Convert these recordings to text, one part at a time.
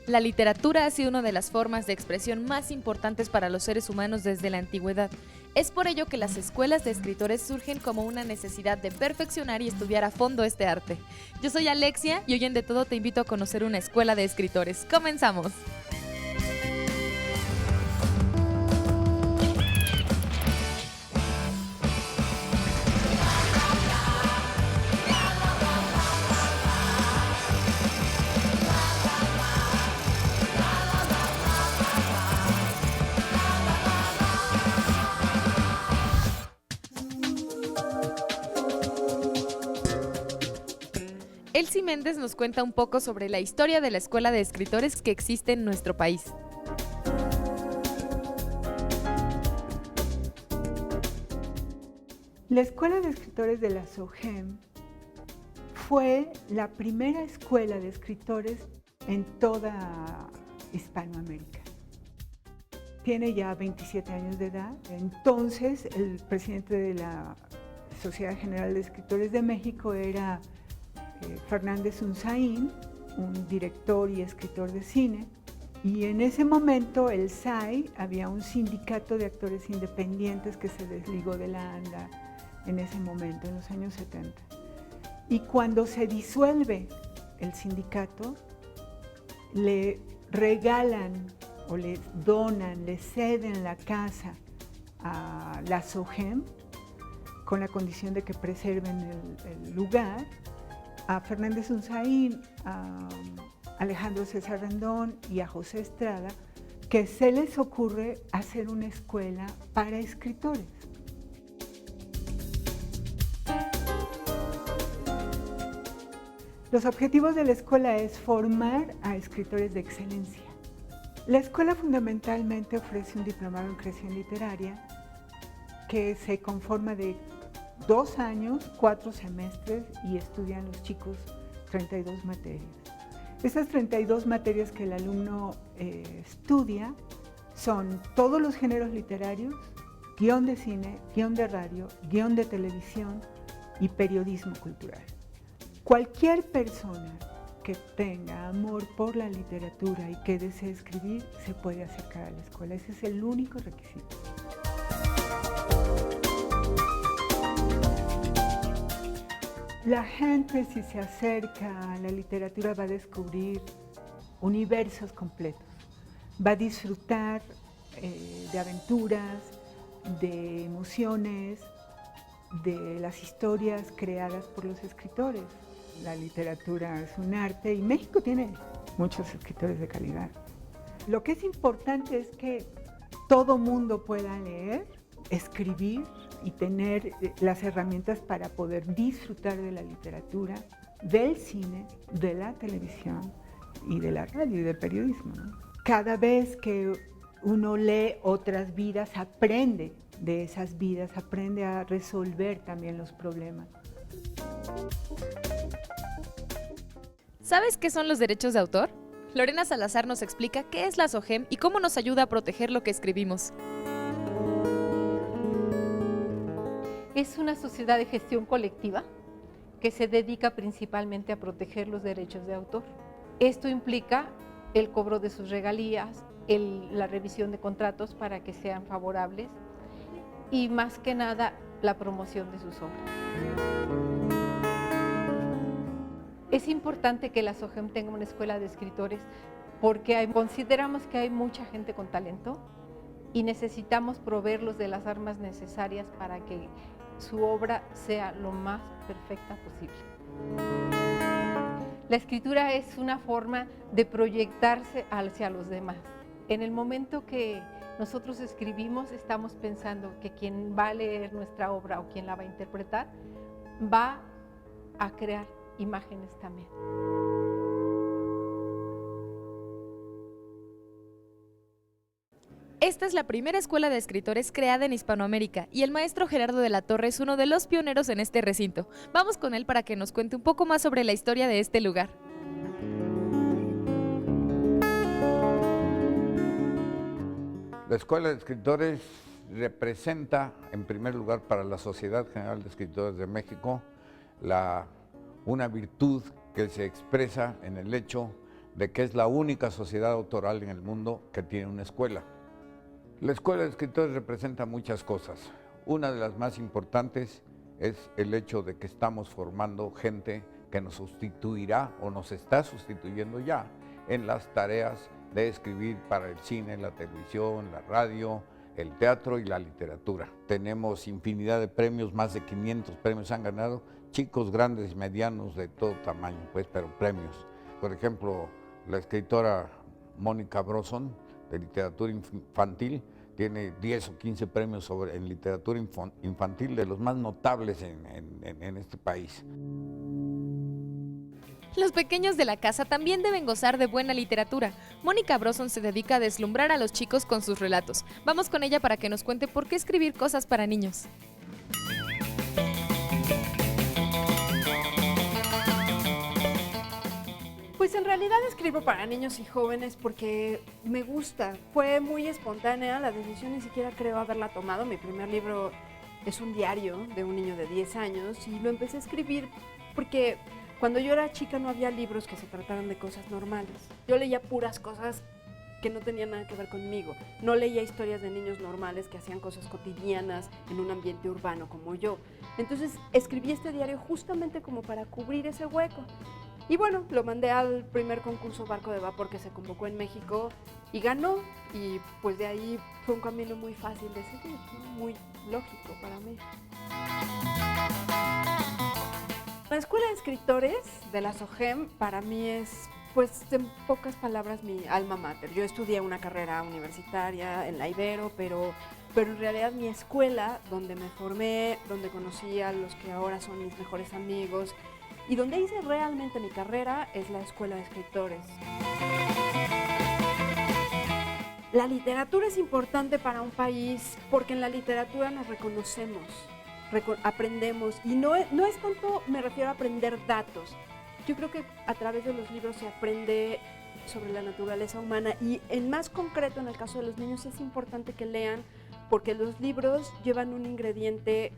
La literatura ha sido una de las formas de expresión más importantes para los seres humanos desde la antigüedad. Es por ello que las escuelas de escritores surgen como una necesidad de perfeccionar y estudiar a fondo este arte. Yo soy Alexia y hoy en De Todo te invito a conocer una escuela de escritores. ¡Comenzamos! Elsie Méndez nos cuenta un poco sobre la historia de la escuela de escritores que existe en nuestro país. La Escuela de Escritores de la SOGEM fue la primera escuela de escritores en toda Hispanoamérica. Tiene ya 27 años de edad. Entonces, el presidente de la Sociedad General de Escritores de México era Fernández Unzaín, un director y escritor de cine, y en ese momento el SAI, había un sindicato de actores independientes que se desligó de la ANDA en ese momento, en los años 70. Y cuando se disuelve el sindicato, le regalan o le donan, le ceden la casa a la SOGEM con la condición de que preserven el lugar, a Fernández Unzaín, a Alejandro César Rendón y a José Estrada, que se les ocurre hacer una escuela para escritores. Los objetivos de la escuela es formar a escritores de excelencia. La escuela fundamentalmente ofrece un diplomado en creación literaria que se conforma de 2 años, 4 semestres y estudian los chicos 32 materias. Esas 32 materias que el alumno estudia son todos los géneros literarios, guión de cine, guión de radio, guión de televisión y periodismo cultural. Cualquier persona que tenga amor por la literatura y que desee escribir se puede acercar a la escuela. Ese es el único requisito. La gente, si se acerca a la literatura, va a descubrir universos completos, va a disfrutar de aventuras, de emociones, de las historias creadas por los escritores. La literatura es un arte y México tiene muchos escritores de calidad. Lo que es importante es que todo mundo pueda leer, escribir y tener las herramientas para poder disfrutar de la literatura, del cine, de la televisión y de la radio y del periodismo, ¿no? Cada vez que uno lee otras vidas, aprende de esas vidas, aprende a resolver también los problemas. ¿Sabes qué son los derechos de autor? Lorena Salazar nos explica qué es la SOGEM y cómo nos ayuda a proteger lo que escribimos. Es una sociedad de gestión colectiva que se dedica principalmente a proteger los derechos de autor. Esto implica el cobro de sus regalías, la revisión de contratos para que sean favorables y más que nada la promoción de sus obras. Es importante que la SOGEM tenga una escuela de escritores porque consideramos que hay mucha gente con talento y necesitamos proveerlos de las armas necesarias para que su obra sea lo más perfecta posible. La escritura es una forma de proyectarse hacia los demás. En el momento que nosotros escribimos, estamos pensando que quien va a leer nuestra obra o quien la va a interpretar, va a crear imágenes también. Esta es la primera escuela de escritores creada en Hispanoamérica y el maestro Gerardo de la Torre es uno de los pioneros en este recinto. Vamos con él para que nos cuente un poco más sobre la historia de este lugar. La Escuela de Escritores representa, en primer lugar, para la Sociedad General de Escritores de México, una virtud que se expresa en el hecho de que es la única sociedad autoral en el mundo que tiene una escuela. La Escuela de Escritores representa muchas cosas. Una de las más importantes es el hecho de que estamos formando gente que nos sustituirá o nos está sustituyendo ya en las tareas de escribir para el cine, la televisión, la radio, el teatro y la literatura. Tenemos infinidad de premios, más de 500 premios han ganado, chicos, grandes y medianos de todo tamaño, pues, pero premios. Por ejemplo, la escritora Mónica Brosson, de literatura infantil, tiene 10 o 15 premios en literatura infantil, de los más notables en este país. Los pequeños de la casa también deben gozar de buena literatura. Mónica Brosson se dedica a deslumbrar a los chicos con sus relatos. Vamos con ella para que nos cuente por qué escribir cosas para niños. Pues en realidad escribo para niños y jóvenes porque me gusta. Fue muy espontánea la decisión, ni siquiera creo haberla tomado. Mi primer libro es un diario de un niño de 10 años y lo empecé a escribir porque cuando yo era chica no había libros que se trataran de cosas normales. Yo leía puras cosas que no tenían nada que ver conmigo. No leía historias de niños normales que hacían cosas cotidianas en un ambiente urbano como yo. Entonces escribí este diario justamente como para cubrir ese hueco. Y bueno, lo mandé al primer concurso Barco de Vapor que se convocó en México y ganó. Y pues de ahí fue un camino muy fácil de seguir, ¿no? Muy lógico para mí. La Escuela de Escritores de la SOGEM para mí es, pues en pocas palabras, mi alma mater. Yo estudié una carrera universitaria en la Ibero, pero en realidad mi escuela, donde me formé, donde conocí a los que ahora son mis mejores amigos, y donde hice realmente mi carrera es la Escuela de Escritores. La literatura es importante para un país porque en la literatura nos reconocemos, aprendemos, y no es tanto, me refiero a aprender datos. Yo creo que a través de los libros se aprende sobre la naturaleza humana y en más concreto en el caso de los niños es importante que lean porque los libros llevan un ingrediente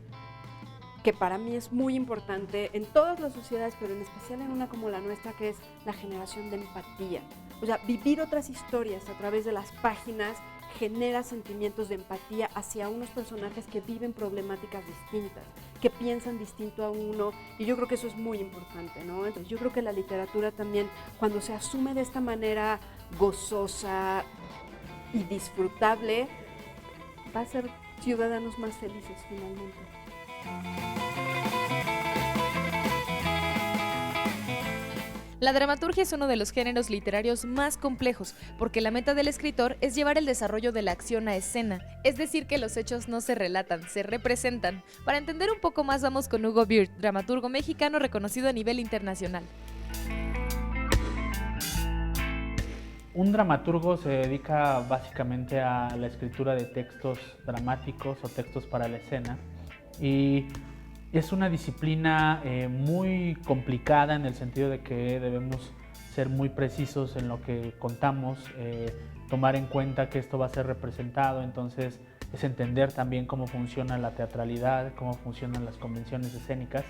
que para mí es muy importante en todas las sociedades, pero en especial en una como la nuestra, que es la generación de empatía. O sea, vivir otras historias a través de las páginas genera sentimientos de empatía hacia unos personajes que viven problemáticas distintas, que piensan distinto a uno, y yo creo que eso es muy importante, ¿no? Entonces yo creo que la literatura también, cuando se asume de esta manera gozosa y disfrutable, va a ser ciudadanos más felices finalmente. La dramaturgia es uno de los géneros literarios más complejos, porque la meta del escritor es llevar el desarrollo de la acción a escena, es decir, que los hechos no se relatan, se representan. Para entender un poco más vamos con Hugo Bird, dramaturgo mexicano reconocido a nivel internacional. Un dramaturgo se dedica básicamente a la escritura de textos dramáticos o textos para la escena, y es una disciplina muy complicada en el sentido de que debemos ser muy precisos en lo que contamos, tomar en cuenta que esto va a ser representado, entonces es entender también cómo funciona la teatralidad, cómo funcionan las convenciones escénicas,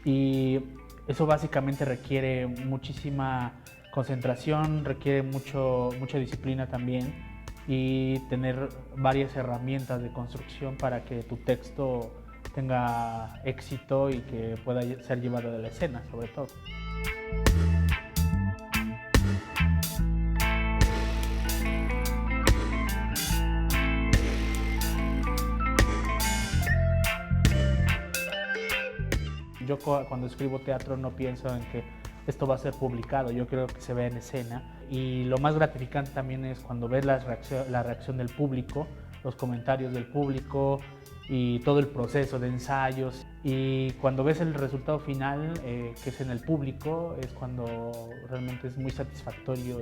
y eso básicamente requiere muchísima concentración, requiere mucha disciplina también, y tener varias herramientas de construcción para que tu texto tenga éxito y que pueda ser llevado de la escena, sobre todo. Yo cuando escribo teatro no pienso en que esto va a ser publicado, yo creo que se ve en escena, y lo más gratificante también es cuando ves la reacción del público, los comentarios del público y todo el proceso de ensayos, y cuando ves el resultado final, que es en el público, es cuando realmente es muy satisfactorio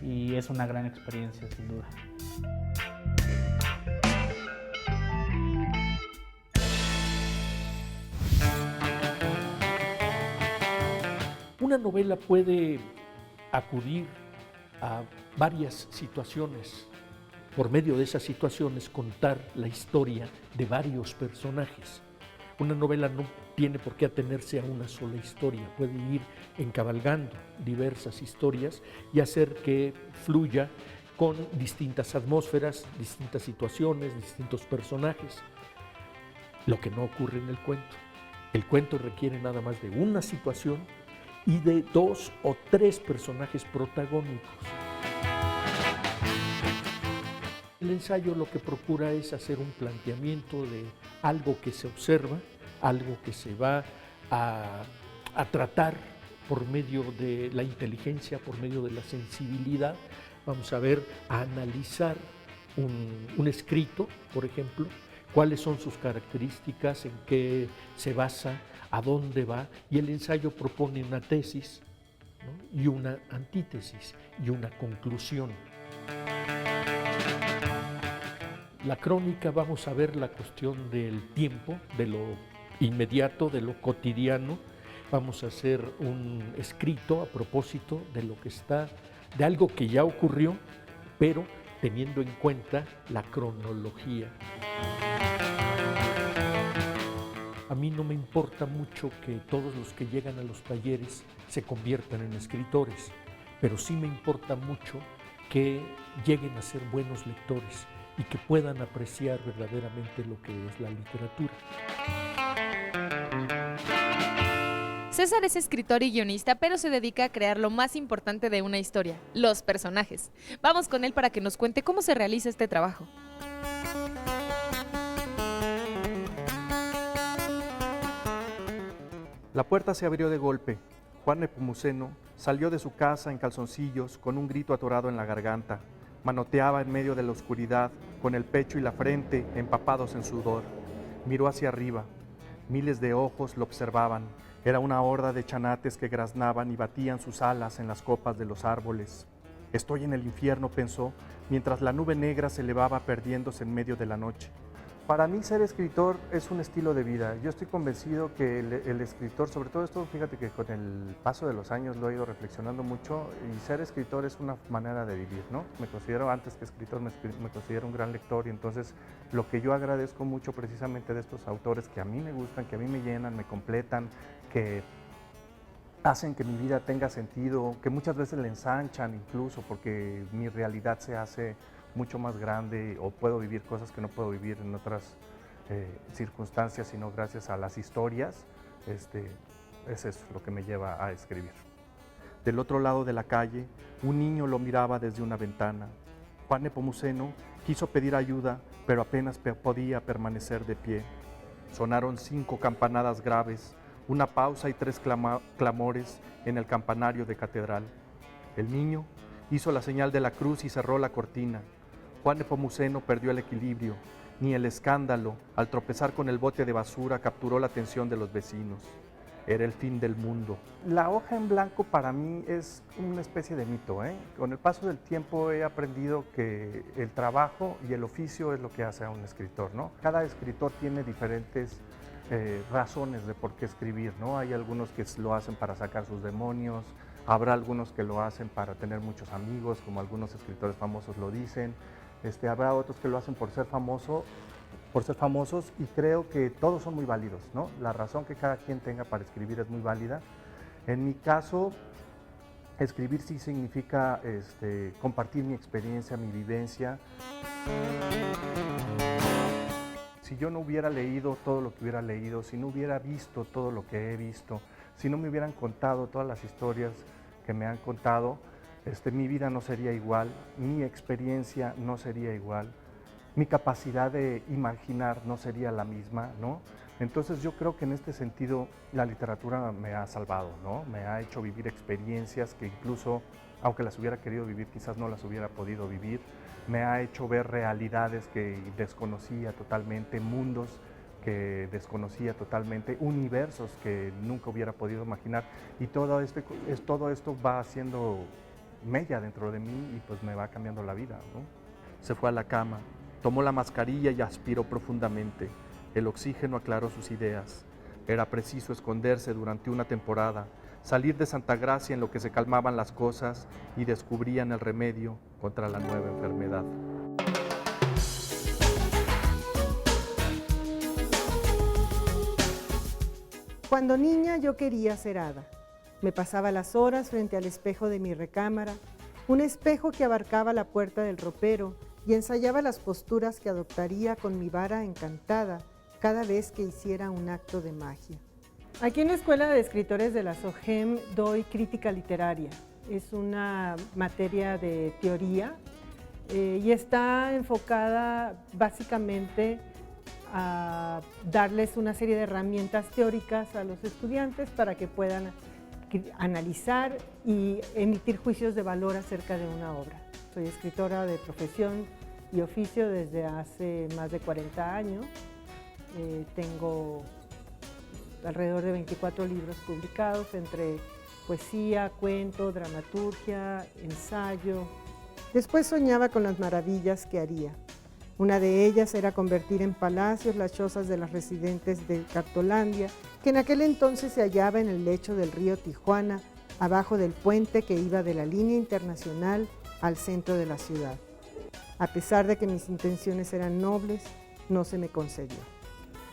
y es una gran experiencia sin duda. Una novela puede acudir a varias situaciones. Por medio de esas situaciones contar la historia de varios personajes. Una novela no tiene por qué atenerse a una sola historia, puede ir encabalgando diversas historias y hacer que fluya con distintas atmósferas, distintas situaciones, distintos personajes. Lo que no ocurre en el cuento. El cuento requiere nada más de una situación y de 2 o 3 personajes protagónicos. El ensayo lo que procura es hacer un planteamiento de algo que se observa, algo que se va a tratar por medio de la inteligencia, por medio de la sensibilidad. Vamos a ver, a analizar un escrito, por ejemplo, cuáles son sus características, en qué se basa, a dónde va, y el ensayo propone una tesis, ¿no? Y una antítesis y una conclusión. La crónica, vamos a ver la cuestión del tiempo, de lo inmediato, de lo cotidiano. Vamos a hacer un escrito a propósito de lo que está, de algo que ya ocurrió, pero teniendo en cuenta la cronología. A mí no me importa mucho que todos los que llegan a los talleres se conviertan en escritores, pero sí me importa mucho que lleguen a ser buenos lectores y que puedan apreciar verdaderamente lo que es la literatura. César es escritor y guionista, pero se dedica a crear lo más importante de una historia, los personajes. Vamos con él para que nos cuente cómo se realiza este trabajo. La puerta se abrió de golpe. Juan Nepomuceno salió de su casa en calzoncillos con un grito atorado en la garganta. Manoteaba en medio de la oscuridad, con el pecho y la frente empapados en sudor. Miró hacia arriba. Miles de ojos lo observaban. Era una horda de chanates que graznaban y batían sus alas en las copas de los árboles. Estoy en el infierno, pensó, mientras la nube negra se elevaba perdiéndose en medio de la noche. Para mí ser escritor es un estilo de vida. Yo estoy convencido que el escritor, sobre todo esto, fíjate que con el paso de los años lo he ido reflexionando mucho, y ser escritor es una manera de vivir, ¿no? Me considero, antes que escritor, me considero un gran lector, y entonces lo que yo agradezco mucho precisamente de estos autores que a mí me gustan, que a mí me llenan, me completan, que hacen que mi vida tenga sentido, que muchas veces le ensanchan incluso, porque mi realidad se hace mucho más grande, o puedo vivir cosas que no puedo vivir en otras circunstancias, sino gracias a las historias. Eso es lo que me lleva a escribir. Del otro lado de la calle, un niño lo miraba desde una ventana. Juan Nepomuceno quiso pedir ayuda, pero apenas podía permanecer de pie. Sonaron 5 campanadas graves, una pausa y 3 clamores en el campanario de catedral. El niño hizo la señal de la cruz y cerró la cortina. Juan Nepomuceno perdió el equilibrio. Ni el escándalo, al tropezar con el bote de basura, capturó la atención de los vecinos. Era el fin del mundo. La hoja en blanco para mí es una especie de mito, ¿eh? Con el paso del tiempo he aprendido que el trabajo y el oficio es lo que hace a un escritor, ¿no? Cada escritor tiene diferentes razones de por qué escribir, ¿no? Hay algunos que lo hacen para sacar sus demonios, habrá algunos que lo hacen para tener muchos amigos, como algunos escritores famosos lo dicen. Habrá otros que lo hacen por ser famosos, y creo que todos son muy válidos, ¿no? La razón que cada quien tenga para escribir es muy válida. En mi caso, escribir sí significa compartir mi experiencia, mi vivencia. Si yo no hubiera leído todo lo que hubiera leído, si no hubiera visto todo lo que he visto, si no me hubieran contado todas las historias que me han contado, mi vida no sería igual, mi experiencia no sería igual, mi capacidad de imaginar no sería la misma, ¿no? Entonces yo creo que en este sentido la literatura me ha salvado, ¿no? Me ha hecho vivir experiencias que incluso, aunque las hubiera querido vivir, quizás no las hubiera podido vivir. Me ha hecho ver realidades que desconocía totalmente, mundos que desconocía totalmente, universos que nunca hubiera podido imaginar, y todo esto va haciendo mella dentro de mí y pues me va cambiando la vida, ¿no? Se fue a la cama, tomó la mascarilla y aspiró profundamente. El oxígeno aclaró sus ideas. Era preciso esconderse durante una temporada, salir de Santa Gracia en lo que se calmaban las cosas y descubrían el remedio contra la nueva enfermedad. Cuando niña yo quería ser hada. Me pasaba las horas frente al espejo de mi recámara, un espejo que abarcaba la puerta del ropero, y ensayaba las posturas que adoptaría con mi vara encantada cada vez que hiciera un acto de magia. Aquí en la Escuela de Escritores de la SOGEM doy crítica literaria. Es una materia de teoría y está enfocada básicamente a darles una serie de herramientas teóricas a los estudiantes para que puedan analizar y emitir juicios de valor acerca de una obra. Soy escritora de profesión y oficio desde hace más de 40 años. Tengo alrededor de 24 libros publicados entre poesía, cuento, dramaturgia, ensayo. Después soñaba con las maravillas que haría. Una de ellas era convertir en palacios las chozas de las residentes de Cartolandia, que en aquel entonces se hallaba en el lecho del río Tijuana, abajo del puente que iba de la línea internacional al centro de la ciudad. A pesar de que mis intenciones eran nobles, no se me concedió.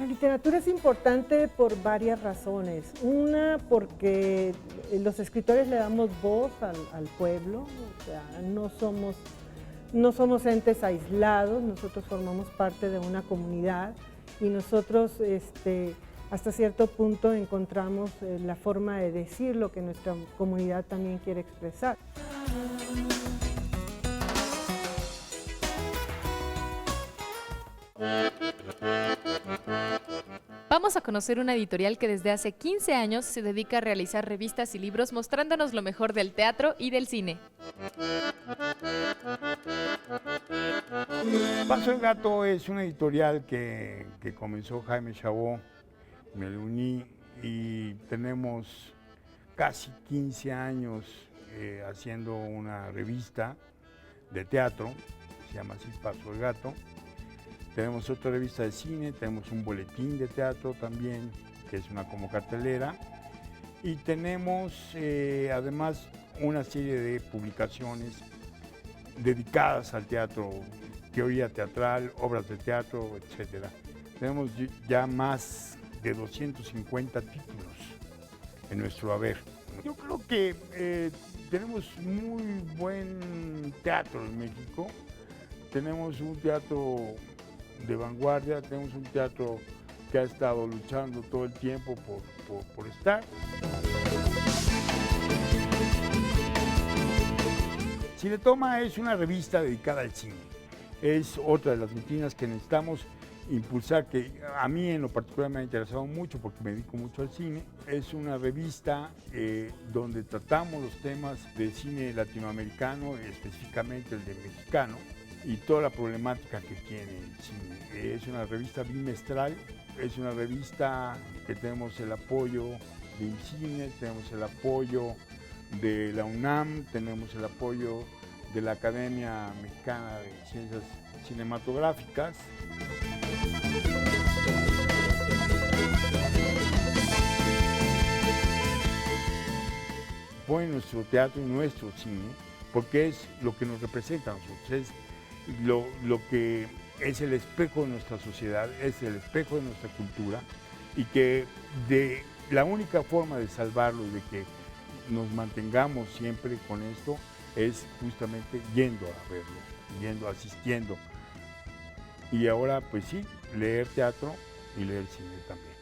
La literatura es importante por varias razones. Una, porque los escritores le damos voz al pueblo, o sea, no somos entes aislados, nosotros formamos parte de una comunidad y nosotros hasta cierto punto encontramos la forma de decir lo que nuestra comunidad también quiere expresar. Vamos a conocer una editorial que desde hace 15 años se dedica a realizar revistas y libros mostrándonos lo mejor del teatro y del cine. Paso el Gato es una editorial que comenzó Jaime Chabot, me le uní y tenemos casi 15 años haciendo una revista de teatro, se llama así Paso el Gato. Tenemos otra revista de cine, tenemos un boletín de teatro también, que es una como cartelera, y tenemos además una serie de publicaciones dedicadas al teatro, teoría teatral, obras de teatro, etc. Tenemos ya más de 250 títulos en nuestro haber. Yo creo que tenemos muy buen teatro en México, tenemos un teatro de vanguardia, tenemos un teatro que ha estado luchando todo el tiempo por estar. Cinetoma es una revista dedicada al cine. Es otra de las vitrinas que necesitamos impulsar, que a mí en lo particular me ha interesado mucho porque me dedico mucho al cine. Es una revista donde tratamos los temas del cine latinoamericano, específicamente el de mexicano, y toda la problemática que tiene el cine. Es una revista bimestral, es una revista que tenemos el apoyo de INCINE, tenemos el apoyo de la UNAM, tenemos el apoyo de la Academia Mexicana de Ciencias Cinematográficas. Pone nuestro teatro y nuestro cine, porque es lo que nos representa a nosotros, es lo que es el espejo de nuestra sociedad, es el espejo de nuestra cultura, y que la única forma de salvarlo y de que nos mantengamos siempre con esto es justamente yendo a verlo, asistiendo. Y ahora, pues sí, leer teatro y leer cine también.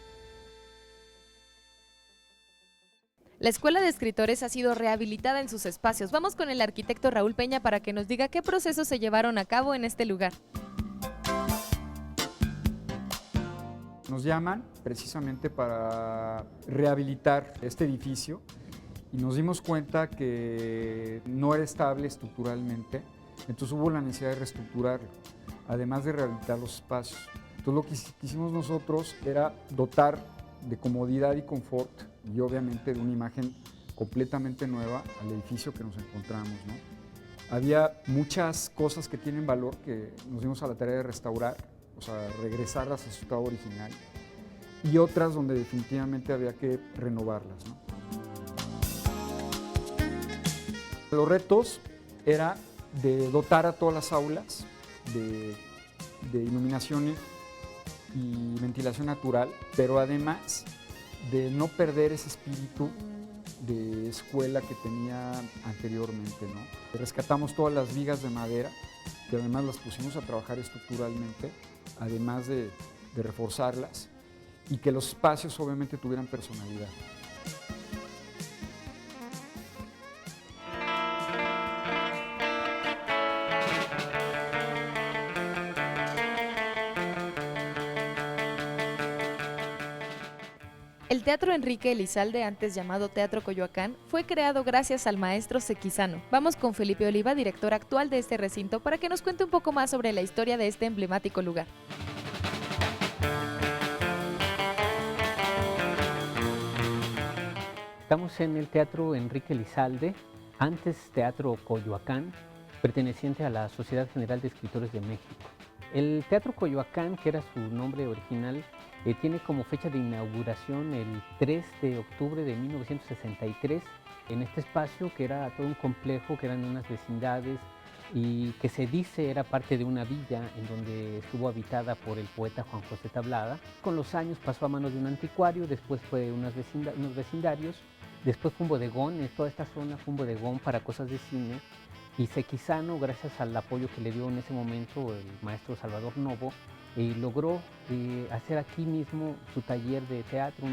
La Escuela de Escritores ha sido rehabilitada en sus espacios. Vamos con el arquitecto Raúl Peña para que nos diga qué procesos se llevaron a cabo en este lugar. Nos llaman precisamente para rehabilitar este edificio y nos dimos cuenta que no era estable estructuralmente, entonces hubo la necesidad de reestructurarlo, además de rehabilitar los espacios. Entonces lo que hicimos nosotros era dotar de comodidad y confort y obviamente de una imagen completamente nueva al edificio que nos encontramos, ¿no? Había muchas cosas que tienen valor que nos dimos a la tarea de restaurar, o sea, regresarlas a su estado original, y otras donde definitivamente había que renovarlas, ¿no? Los retos era de dotar a todas las aulas de iluminación y ventilación natural, pero además de no perder ese espíritu de escuela que tenía anteriormente, ¿no? Rescatamos todas las vigas de madera, que además las pusimos a trabajar estructuralmente, además de reforzarlas, y que los espacios obviamente tuvieran personalidad. El Teatro Enrique Elizalde, antes llamado Teatro Coyoacán, fue creado gracias al maestro Sequizano. Vamos con Felipe Oliva, director actual de este recinto, para que nos cuente un poco más sobre la historia de este emblemático lugar. Estamos en el Teatro Enrique Elizalde, antes Teatro Coyoacán, perteneciente a la Sociedad General de Escritores de México. El Teatro Coyoacán, que era su nombre original, tiene como fecha de inauguración el 3 de octubre de 1963, en este espacio que era todo un complejo, que eran unas vecindades y que se dice era parte de una villa en donde estuvo habitada por el poeta Juan José Tablada. Con los años pasó a manos de un anticuario, después fue unos vecindarios, después fue un bodegón, en toda esta zona fue un bodegón para cosas de cine, y Sequizano, gracias al apoyo que le dio en ese momento el maestro Salvador Novo, logró hacer aquí mismo su taller de teatro,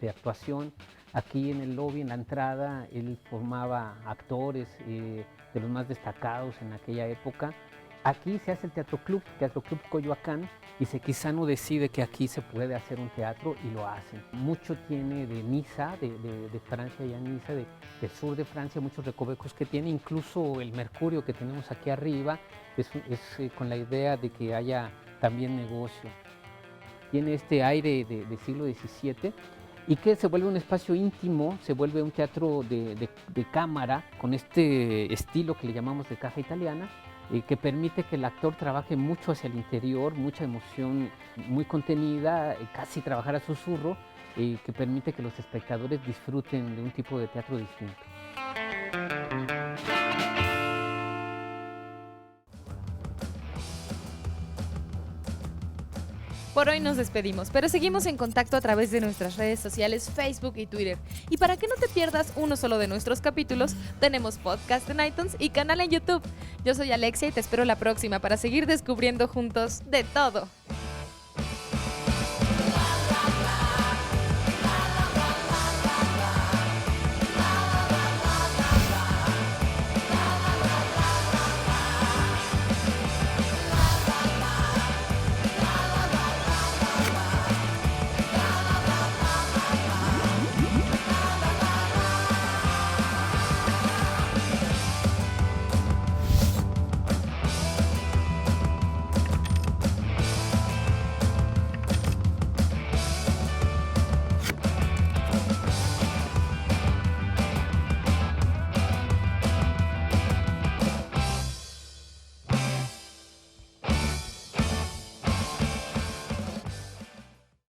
de actuación. Aquí en el lobby, en la entrada, él formaba actores de los más destacados en aquella época. Aquí se hace el Teatro Club Coyoacán, y Sequizano decide que aquí se puede hacer un teatro y lo hacen. Mucho tiene de Niza, de Francia, ya Niza, del sur de Francia, muchos recovecos que tiene, incluso el Mercurio que tenemos aquí arriba, es con la idea de que haya también negocio. Tiene este aire de siglo XVII y que se vuelve un espacio íntimo, se vuelve un teatro de cámara con este estilo que le llamamos de caja italiana, que permite que el actor trabaje mucho hacia el interior, mucha emoción muy contenida, casi trabajar a susurro, que permite que los espectadores disfruten de un tipo de teatro distinto. Por hoy nos despedimos, pero seguimos en contacto a través de nuestras redes sociales Facebook y Twitter. Y para que no te pierdas uno solo de nuestros capítulos, tenemos podcast en iTunes y canal en YouTube. Yo soy Alexia y te espero la próxima para seguir descubriendo juntos de todo.